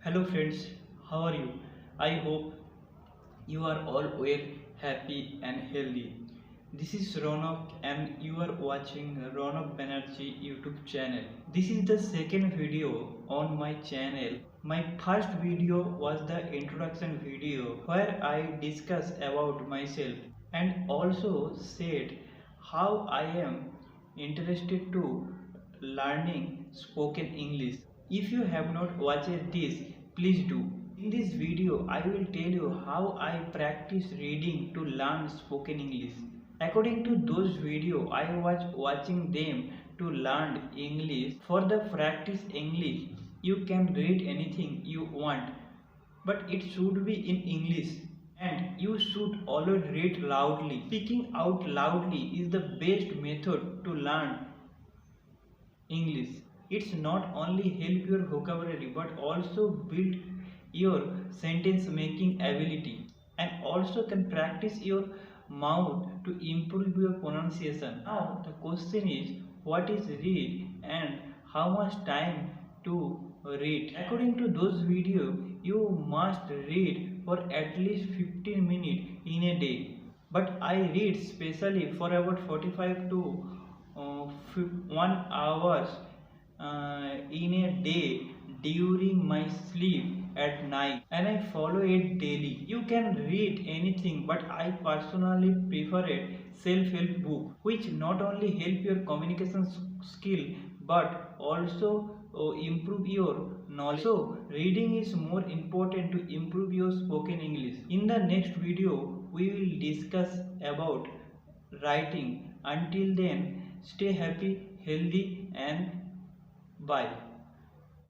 Hello friends, how are you? I hope you are all well, happy and healthy. This is Rounak and you are watching Rounak Banerjee YouTube channel. This is the second video on my channel. My first video was the introduction video where I discuss about myself and also said how I am interested to learning spoken English. If you have not watched this, please do. In this video, I will tell you how I practice reading to learn spoken English. According to those videos, I was watching them to learn English. For the practice English, you can read anything you want, but it should be in English. And you should always read loudly. Speaking out loudly is the best method to learn English. It's not only help your vocabulary but also build your sentence making ability and also can practice your mouth to improve your pronunciation. Now the question is, what is read and how much time to read? According to those videos, you must read for at least 15 minutes in a day. But I read specially for about 45 to 1 hours in a day during my sleep at night, and I follow it daily. You can read anything, but I personally prefer a self-help book which not only help your communication skill but also improve your knowledge. So reading is more important to improve your spoken English. In the next video we will discuss about writing. Until then, stay happy, healthy and bye.